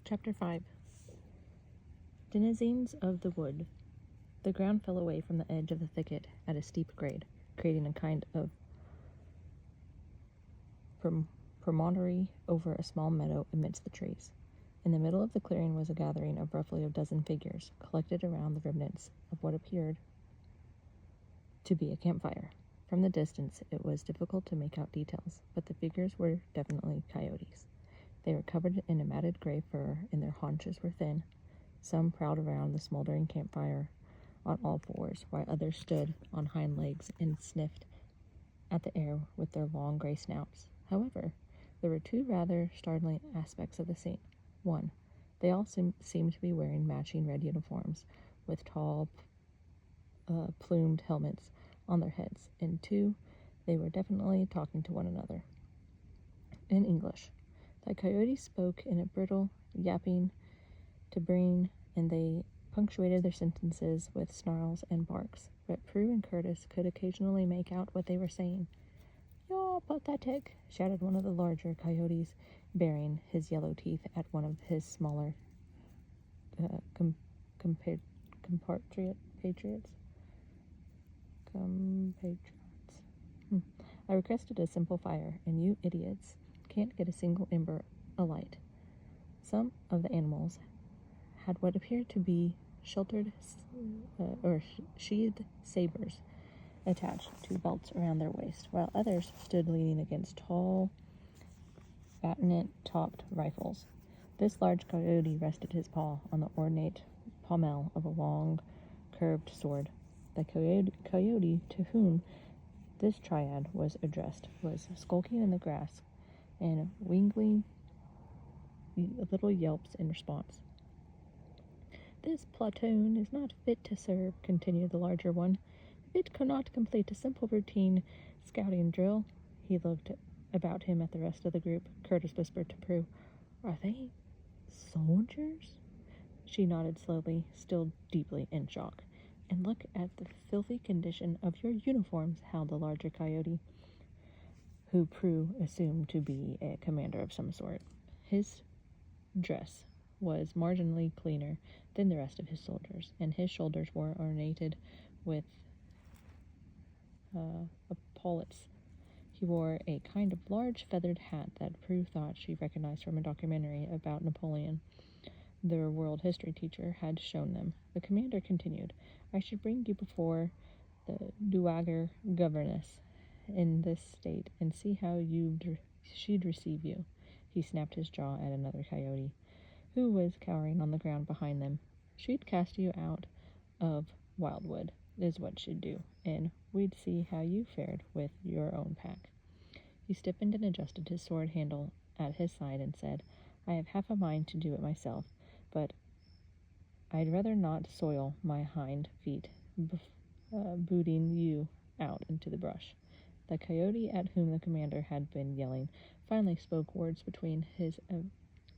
Chapter 5. Denizens of the wood. The ground fell away from the edge of the thicket at a steep grade, creating a kind of promontory over a small meadow amidst the trees. In the middle of the clearing was a gathering of roughly a dozen figures, collected around the remnants of what appeared to be a campfire. From the distance, it was difficult to make out details, but the figures were definitely coyotes. They were covered in a matted gray fur, and their haunches were thin. Some prowled around the smoldering campfire on all fours, while others stood on hind legs and sniffed at the air with their long gray snouts. However, there were two rather startling aspects of the scene. One, they all seemed to be wearing matching red uniforms with tall, plumed helmets on their heads. And two, they were definitely talking to one another in English. The coyotes spoke in a brittle, yapping gibbering, and they punctuated their sentences with snarls and barks, but Prue and Curtis could occasionally make out what they were saying. "You're pathetic," shouted one of the larger coyotes, baring his yellow teeth at one of his smaller compatriots. I requested a simple fire, and you idiots can't get a single ember alight. Some of the animals had what appeared to be sheathed sabers attached to belts around their waist, while others stood leaning against tall, bayonet-topped rifles. This large coyote rested his paw on the ornate pommel of a long, curved sword. The coyote to whom this triad was addressed was skulking in the grass and wingling little yelps in response. "This platoon is not fit to serve," continued the larger one. "If it cannot complete a simple routine scouting drill." He looked about him at the rest of the group. Curtis whispered to Prue, "Are they soldiers?" She nodded slowly, still deeply in shock. "And look at the filthy condition of your uniforms," howled the larger coyote, who Prue assumed to be a commander of some sort. His dress was marginally cleaner than the rest of his soldiers, and his shoulders were ornated with epaulets. He wore a kind of large feathered hat that Prue thought she recognized from a documentary about Napoleon their world history teacher had shown them. The commander continued, "I should bring you before the dowager governess in this state and see how she'd receive you." He snapped his jaw at another coyote, who was cowering on the ground behind them. "She'd cast you out of Wildwood, is what she'd do, and we'd see how you fared with your own pack." He stiffened and adjusted his sword handle at his side and said, "I have half a mind to do it myself, but I'd rather not soil my hind feet booting you out into the brush." The coyote at whom the commander had been yelling finally spoke words between his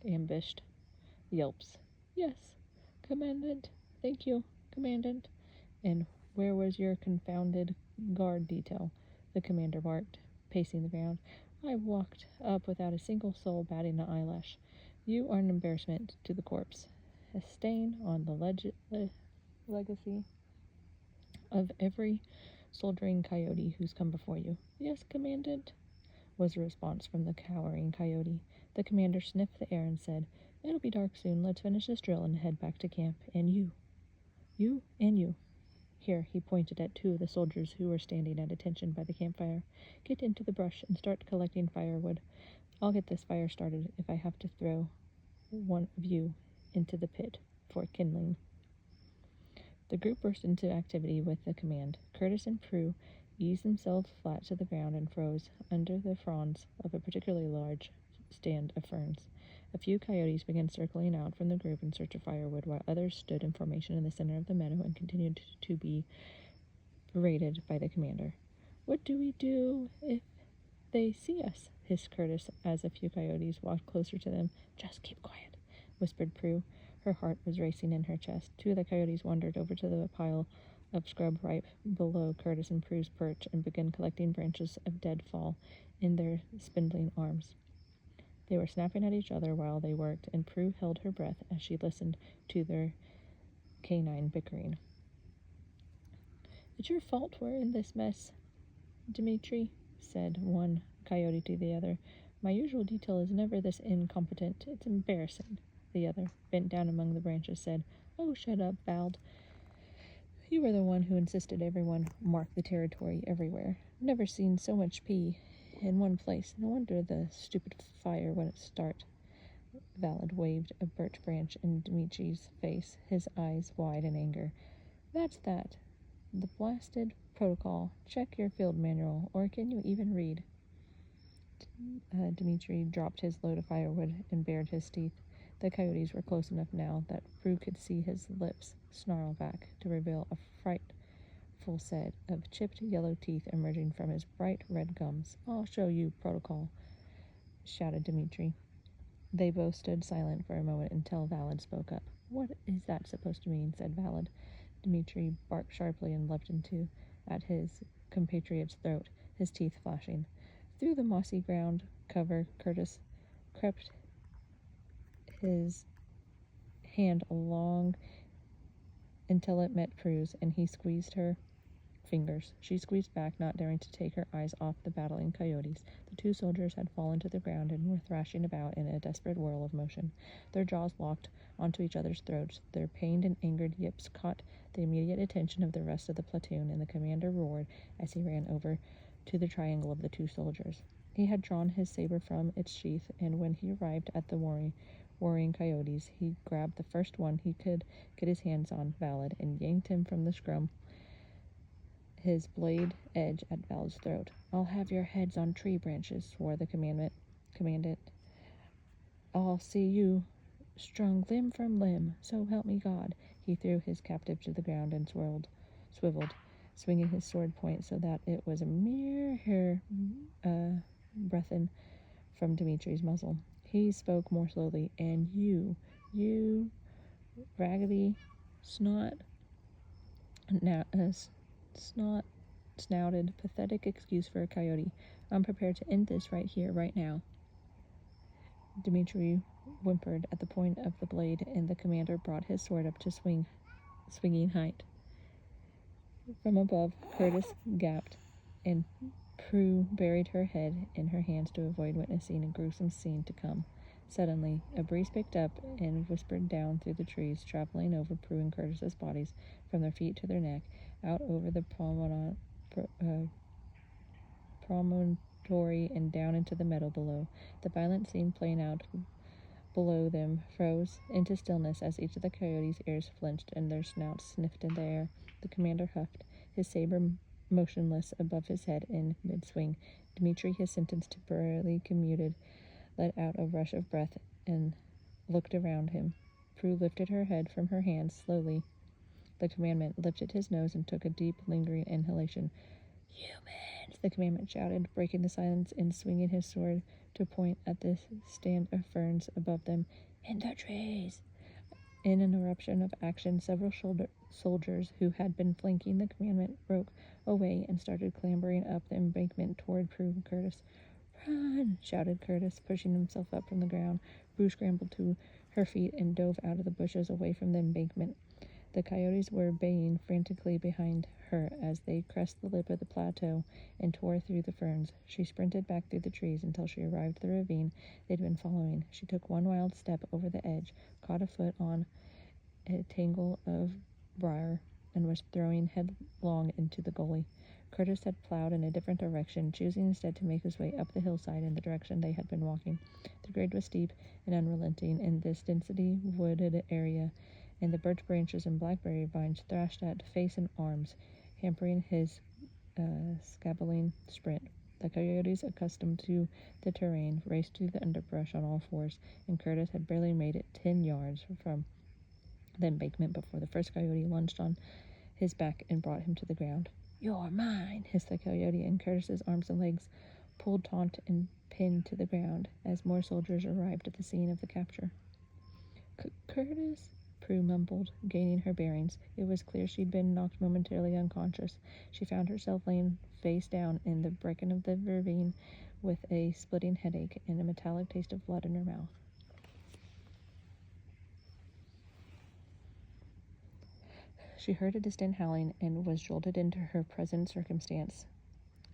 ambushed yelps. "Yes, Commandant. Thank you, Commandant." "And where was your confounded guard detail?" the commander barked, pacing the ground. "I walked up without a single soul batting an eyelash. You are an embarrassment to the corps, a stain on the legacy of every soldiering coyote who's come before you." "Yes, Commandant," was the response from the cowering coyote. The commander sniffed the air and said, "It'll be dark soon. Let's finish this drill and head back to camp. And you and you." Here he pointed at two of the soldiers who were standing at attention by the campfire. "Get into the brush and start collecting firewood. I'll get this fire started if I have to throw one of you into the pit for kindling." The group burst into activity with the command. Curtis and Prue eased themselves flat to the ground and froze under the fronds of a particularly large stand of ferns. A few coyotes began circling out from the group in search of firewood, while others stood in formation in the center of the meadow and continued to be berated by the commander. "What do we do if they see us?" hissed Curtis as a few coyotes walked closer to them. "Just keep quiet," whispered Prue. Her heart was racing in her chest. Two of the coyotes wandered over to the pile of scrub right below Curtis and Prue's perch and began collecting branches of dead fall in their spindling arms. They were snapping at each other while they worked, and Prue held her breath as she listened to their canine bickering. "It's your fault we're in this mess, Dimitri," said one coyote to the other. "My usual detail is never this incompetent. It's embarrassing." The other, bent down among the branches, said, "Oh, shut up, Vald. You were the one who insisted everyone mark the territory everywhere. Never seen so much pee in one place. No wonder the stupid fire wouldn't start." Valid waved a birch branch in Dimitri's face, his eyes wide in anger. "That's that. The blasted protocol. Check your field manual, or can you even read?" Dimitri dropped his load of firewood and bared his teeth. The coyotes were close enough now that Prue could see his lips snarl back to reveal a frightful set of chipped yellow teeth emerging from his bright red gums. "I'll show you protocol," shouted Dimitri. They both stood silent for a moment until Valid spoke up. "What is that supposed to mean?" said Valid. Dimitri barked sharply and leapt into at his compatriot's throat, his teeth flashing. Through the mossy ground cover, Curtis crept his hand along until it met Prue's, and he squeezed her fingers. She squeezed back, not daring to take her eyes off the battling coyotes. The two soldiers had fallen to the ground and were thrashing about in a desperate whirl of motion. Their jaws locked onto each other's throats. Their pained and angered yips caught the immediate attention of the rest of the platoon, and the commander roared as he ran over to the triangle of the two soldiers. He had drawn his saber from its sheath, and when he arrived at the worrying coyotes, he grabbed the first one he could get his hands on, Valid, and yanked him from the scrum, his blade edge at Val's throat. "I'll have your heads on tree branches," swore the commandant. "I'll see you strung limb from limb, so help me God." He threw his captive to the ground and swiveled, swinging his sword point so that it was a mere hair breadth from Dimitri's muzzle. He spoke more slowly. "And you raggedy snot, snouted, pathetic excuse for a coyote. I'm prepared to end this right here, right now." Dimitri whimpered at the point of the blade, and the commander brought his sword up to swinging height. From above, Curtis gaped, and Prue buried her head in her hands to avoid witnessing a gruesome scene to come. Suddenly, a breeze picked up and whispered down through the trees, traveling over Prue and Curtis's bodies from their feet to their neck, out over the promontory and down into the meadow below. The violent scene playing out below them froze into stillness as each of the coyotes' ears flinched and their snouts sniffed in the air. The commander huffed, his saber motionless above his head in mid-swing. Dimitri, his sentence temporarily commuted, let out a rush of breath and looked around him. Prue lifted her head from her hands slowly. The commandant lifted his nose and took a deep, lingering inhalation. "Humans!" the commandant shouted, breaking the silence and swinging his sword to point at the stand of ferns above them. "In the trees!" In an eruption of action, several soldiers who had been flanking the commandant broke away and started clambering up the embankment toward Prue and Curtis. "Run!" shouted Curtis, pushing himself up from the ground. Prue scrambled to her feet and dove out of the bushes away from the embankment. The coyotes were baying frantically behind her as they crossed the lip of the plateau and tore through the ferns. She sprinted back through the trees until she arrived at the ravine they'd been following. She took one wild step over the edge, caught a foot on a tangle of briar, and was thrown headlong into the gully. Curtis had plowed in a different direction, choosing instead to make his way up the hillside in the direction they had been walking. The grade was steep and unrelenting in this densely wooded area, and the birch branches and blackberry vines thrashed at face and arms, hampering his scabbling sprint. The coyotes, accustomed to the terrain, raced through the underbrush on all fours, and Curtis had barely made it 10 yards from the embankment before the first coyote lunged on his back and brought him to the ground. "You're mine!" hissed the coyote, and Curtis's arms and legs pulled taut and pinned to the ground as more soldiers arrived at the scene of the capture. "Curtis?" Prue mumbled, gaining her bearings. It was clear she'd been knocked momentarily unconscious. She found herself laying face down in the bracken of the ravine with a splitting headache and a metallic taste of blood in her mouth. She heard a distant howling and was jolted into her present circumstance.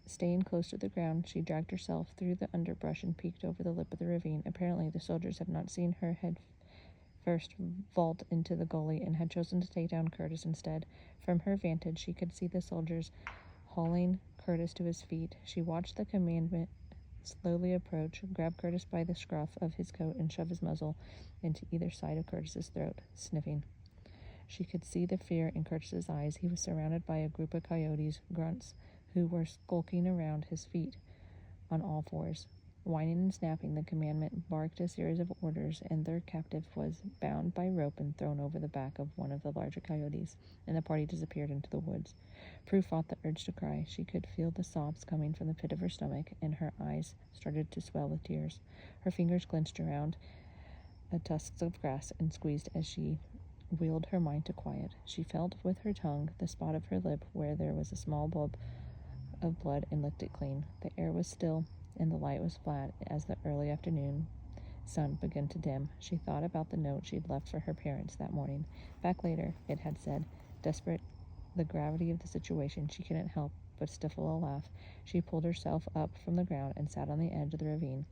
Staying close to the ground, she dragged herself through the underbrush and peeked over the lip of the ravine. Apparently, the soldiers had not seen her head first vault into the gully and had chosen to take down Curtis instead. From her vantage, she could see the soldiers hauling Curtis to his feet. She watched the commandant slowly approach, grab Curtis by the scruff of his coat, and shove his muzzle into either side of Curtis's throat, sniffing. She could see the fear in Curtis's eyes. He was surrounded by a group of coyotes, grunts, who were skulking around his feet on all fours. Whining and snapping, the commandant barked a series of orders, and their captive was bound by rope and thrown over the back of one of the larger coyotes, and the party disappeared into the woods. Prue fought the urge to cry. She could feel the sobs coming from the pit of her stomach, and her eyes started to swell with tears. Her fingers clenched around a tusk of grass and squeezed as she willed her mind to quiet. She felt with her tongue the spot of her lip where there was a small bulb of blood and licked it clean. The air was still, and the light was flat as the early afternoon sun began to dim. She thought about the note she'd left for her parents that morning. Back later, it had said, desperate the gravity of the situation, she couldn't help but stifle a laugh. She pulled herself up from the ground and sat on the edge of the ravine,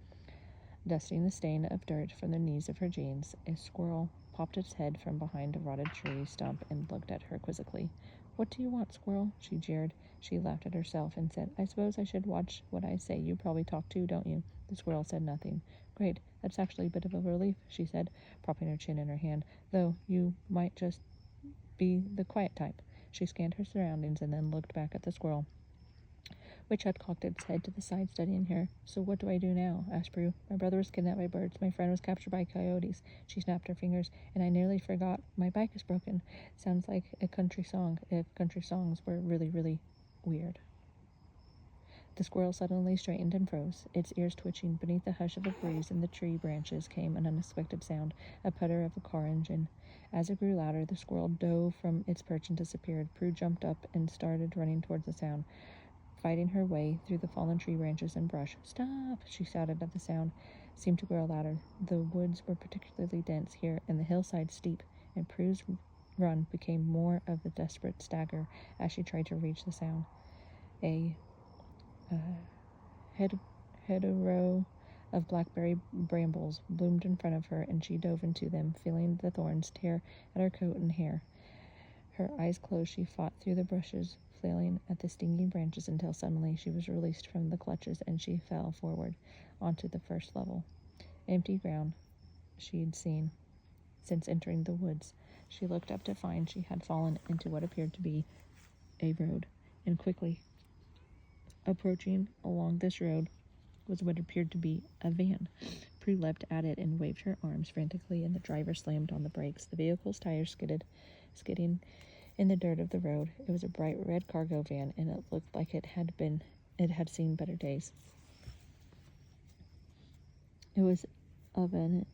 dusting the stain of dirt from the knees of her jeans. A squirrel popped its head from behind a rotted tree stump and looked at her quizzically. "What do you want, squirrel?" she jeered. She laughed at herself and said, "I suppose I should watch what I say. You probably talk too, don't you?" The squirrel said nothing. "Great, that's actually a bit of a relief," she said, propping her chin in her hand, "though you might just be the quiet type." She scanned her surroundings and then looked back at the squirrel, which had cocked its head to the side, studying her. "So what do I do now?" asked Prue. "My brother was kidnapped by birds. My friend was captured by coyotes." She snapped her fingers. "And I nearly forgot. My bike is broken." Sounds like a country song, if country songs were really, really weird. The squirrel suddenly straightened and froze, its ears twitching. Beneath the hush of a breeze in the tree branches came an unexpected sound, a putter of a car engine. As it grew louder, the squirrel dove from its perch and disappeared. Prue jumped up and started running towards the sound, fighting her way through the fallen tree branches and brush. "Stop!" she shouted at the sound. Seemed to grow louder. The woods were particularly dense here, and the hillside steep, and Prue's run became more of a desperate stagger as she tried to reach the sound. A hedgerow of blackberry brambles bloomed in front of her, and she dove into them, feeling the thorns tear at her coat and hair. Her eyes closed, she fought through the bushes, flailing at the stinging branches until suddenly she was released from the clutches and she fell forward onto the first level. Empty ground she'd seen since entering the woods. She looked up to find she had fallen into what appeared to be a road, and quickly approaching along this road was what appeared to be a van. Prue leapt at it and waved her arms frantically, and the driver slammed on the brakes. The vehicle's tires skidding in the dirt of the road. It was a bright red cargo van, and it looked like it had seen better days. It was of an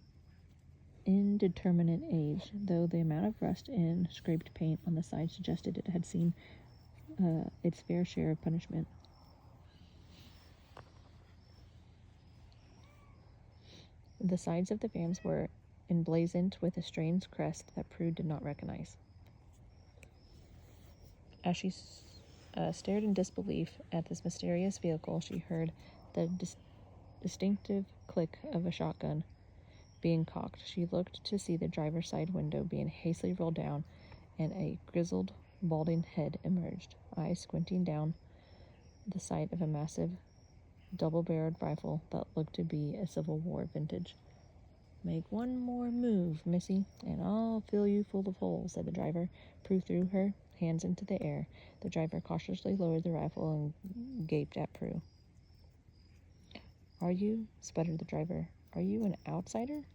indeterminate age, though the amount of rust and scraped paint on the side suggested it had seen its fair share of punishment. The sides of the vans were emblazoned with a strange crest that Prue did not recognize. As she stared in disbelief at this mysterious vehicle, she heard the distinctive click of a shotgun being cocked. She looked to see the driver's side window being hastily rolled down, and a grizzled, balding head emerged, eyes squinting down the sight of a massive, double-barreled rifle that looked to be a Civil War vintage. "Make one more move, missy, and I'll fill you full of holes," said the driver. Prue threw her hands into the air. The driver cautiously lowered the rifle and gaped at Prue. "Are you," sputtered the driver, "are you an outsider?"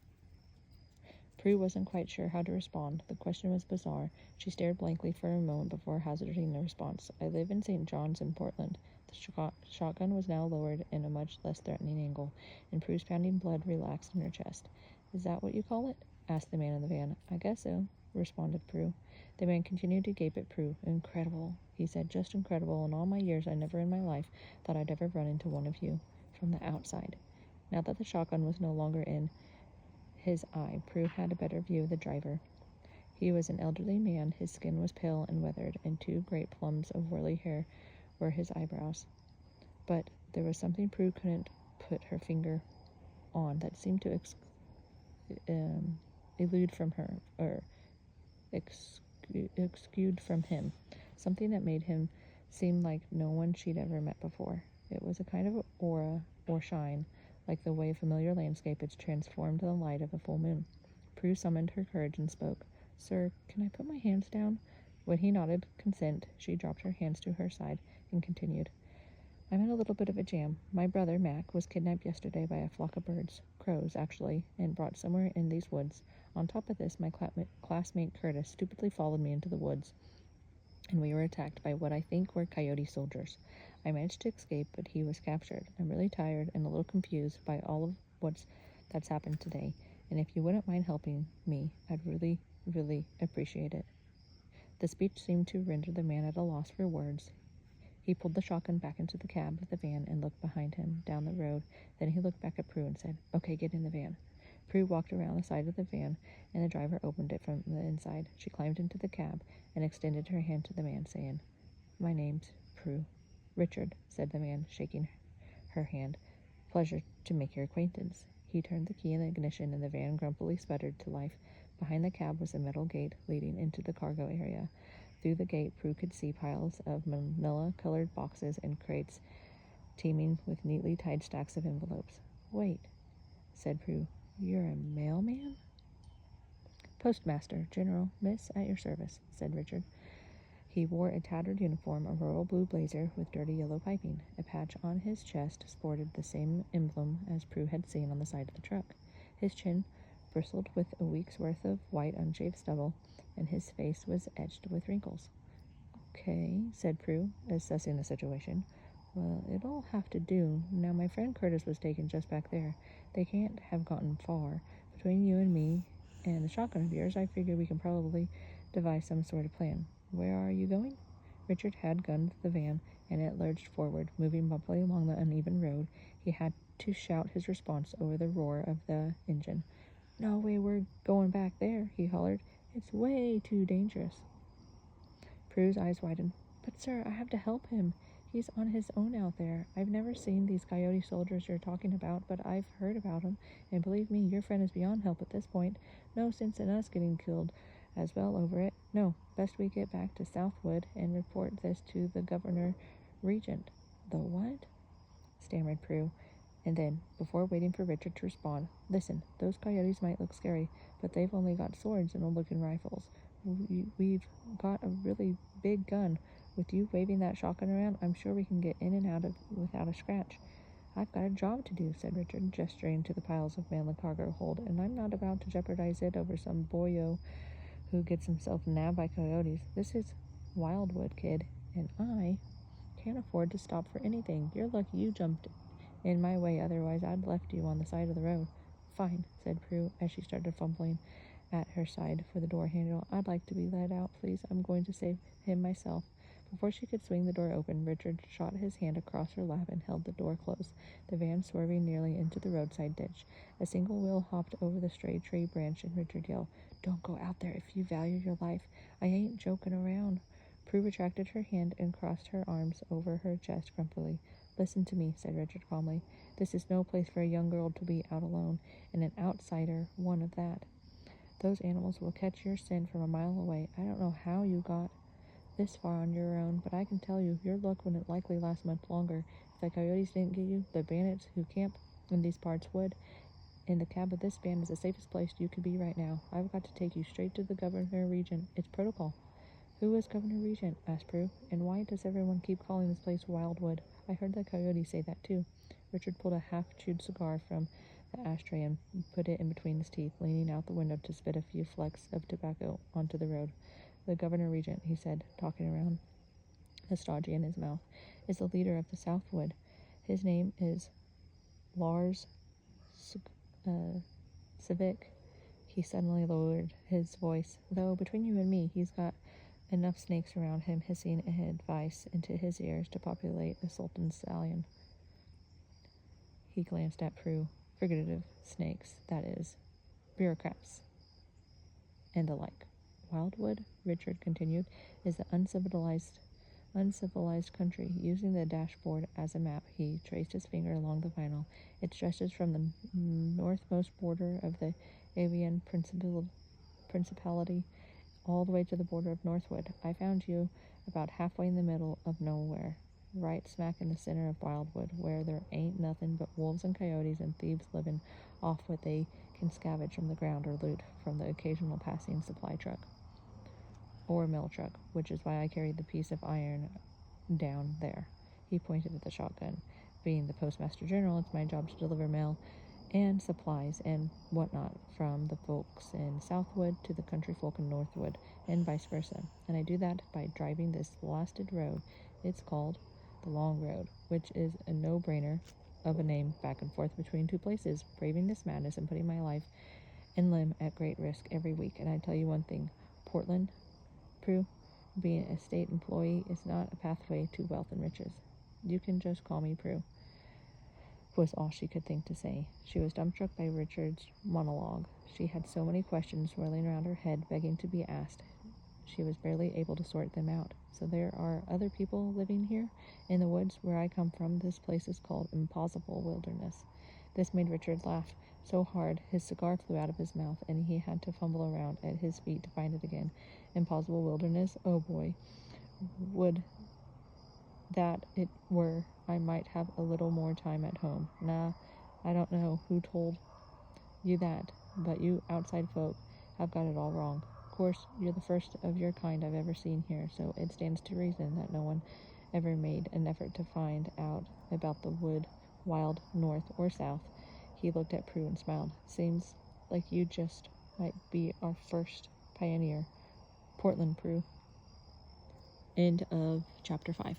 Prue wasn't quite sure how to respond. The question was bizarre. She stared blankly for a moment before hazarding a response. "I live in St. John's in Portland." The shotgun was now lowered in a much less threatening angle, and Prue's pounding blood relaxed in her chest. "Is that what you call it?" asked the man in the van. "I guess so. responded Prue. The man continued to gape at Prue. Incredible, he said, just incredible. In all my years, I never in my life thought I'd ever run into one of you from the outside. Now that the shotgun was no longer in his eye, Prue had a better view of the driver. He was an elderly man. His skin was pale and weathered, and 2 great plumes of whirly hair were his eyebrows. But there was something Prue couldn't put her finger on that seemed to elude from her, or exude from him, something that made him seem like no one she'd ever met before. It was a kind of aura or shine, like the way a familiar landscape is transformed in the light of a full moon. Prue summoned her courage and spoke. Sir, can I put my hands down? When he nodded consent, she dropped her hands to her side and continued. I'm in a little bit of a jam. My brother, Mac, was kidnapped yesterday by a flock of birds, crows, actually, and brought somewhere in these woods. On top of this, my classmate Curtis stupidly followed me into the woods, and we were attacked by what I think were coyote soldiers. I managed to escape, but he was captured. I'm really tired and a little confused by all of that's happened today, and if you wouldn't mind helping me, I'd really appreciate it. The speech seemed to render the man at a loss for words. He pulled the shotgun back into the cab of the van and looked behind him, down the road. Then he looked back at Prue and said, Okay, get in the van. Prue walked around the side of the van, and the driver opened it from the inside. She climbed into the cab and extended her hand to the man, saying, My name's Prue. Richard, said the man, shaking her hand. Pleasure to make your acquaintance. He turned the key in the ignition, and the van grumpily sputtered to life. Behind the cab was a metal gate leading into the cargo area. Through the gate, Prue could see piles of manila-colored boxes and crates teeming with neatly tied stacks of envelopes. Wait, said Prue. You're a mailman? Postmaster, General, Miss, at your service, said Richard. He wore a tattered uniform, a royal blue blazer with dirty yellow piping. A patch on his chest sported the same emblem as Prue had seen on the side of the truck. His chin bristled with a week's worth of white unshaved stubble, and his face was etched with wrinkles. Okay, said Prue, assessing the situation. Well, it'll have to do. Now, my friend Curtis was taken just back there. They can't have gotten far. Between you and me and the shotgun of yours, I figure we can probably devise some sort of plan. Where are you going? Richard had gunned the van, and it lurched forward, moving bumpily along the uneven road. He had to shout his response over the roar of the engine. No way we're going back there, he hollered. It's way too dangerous. Prue's eyes widened. But, sir, I have to help him. He's on his own out there. I've never seen these coyote soldiers you're talking about, but I've heard about them, and believe me, your friend is beyond help at this point. No sense in us getting killed as well over it. No, best we get back to Southwood and report this to the Governor Regent. The what? Stammered Prue. And then, before waiting for Richard to respond, listen, those coyotes might look scary, but they've only got swords and old-looking rifles. We've got a really big gun. With you waving that shotgun around, I'm sure we can get in and out of without a scratch. I've got a job to do, said Richard, gesturing to the piles of mail the cargo hold, and I'm not about to jeopardize it over some boyo who gets himself nabbed by coyotes. This is Wildwood, kid, and I can't afford to stop for anything. You're lucky you jumped in my way, otherwise I'd left you on the side of the road. Fine, said Prue, as she started fumbling at her side for the door handle. I'd like to be let out, please. I'm going to save him myself. Before she could swing the door open, Richard shot his hand across her lap and held the door closed, the van swerving nearly into the roadside ditch. A single wheel hopped over the stray tree branch, and Richard yelled, Don't go out there if you value your life. I ain't joking around. Prue retracted her hand and crossed her arms over her chest grumpily. Listen to me, said Richard calmly. This is no place for a young girl to be out alone, and an outsider one of that. Those animals will catch your scent from a mile away. I don't know how you got this far on your own, but I can tell you, your luck wouldn't likely last much longer. If the coyotes didn't get you, the bandits who camp in these parts would. And the cab of this van is the safest place you could be right now. I've got to take you straight to the Governor Regent. It's protocol. Who is Governor Regent? Asked Prue. And why does everyone keep calling this place Wildwood? I heard the coyotes say that too. Richard pulled a half-chewed cigar from the ashtray and put it in between his teeth, leaning out the window to spit a few flecks of tobacco onto the road. The Governor Regent, he said, talking around the stodgy in his mouth, is the leader of the Southwood. His name is Lars Civic. He suddenly lowered his voice, though between you and me, he's got enough snakes around him hissing advice into his ears to populate a sultan's stallion. He glanced at Prue. Figurative snakes, that is. Bureaucrats. And the like. Wildwood, Richard continued, is the uncivilized country. Using the dashboard as a map, he traced his finger along the vinyl. It stretches from the northmost border of the Avian Principality all the way to the border of Northwood. I found you about halfway in the middle of nowhere, right smack in the center of Wildwood, where there ain't nothing but wolves and coyotes and thieves living off what they can scavenge from the ground or loot from the occasional passing supply truck or mill truck, which is why I carried the piece of iron down there. He pointed at the shotgun. Being the Postmaster General, it's my job to deliver mail and supplies and whatnot from the folks in Southwood to the country folk in Northwood, and vice versa. And I do that by driving this blasted road. It's called the Long Road, which is a no-brainer of a name, back and forth between two places, braving this madness and putting my life and limb at great risk every week. And I tell you one thing, Portland, Prue, being a state employee is not a pathway to wealth and riches. You can just call me Prue, was all she could think to say. She was dumbstruck by Richard's monologue. She had so many questions whirling around her head, begging to be asked. She was barely able to sort them out. So there are other people living here? In the woods where I come from, this place is called Impossible Wilderness. This made Richard laugh so hard his cigar flew out of his mouth, and he had to fumble around at his feet to find it again. Impossible Wilderness? Oh boy. Would that it were, I might have a little more time at home. Nah, I don't know who told you that, but you outside folk have got it all wrong. Of course, you're the first of your kind I've ever seen here, so it stands to reason that no one ever made an effort to find out about the wood, wild north or south. He looked at Prue and smiled. Seems like you just might be our first pioneer. Portland, Prue. End of chapter 5.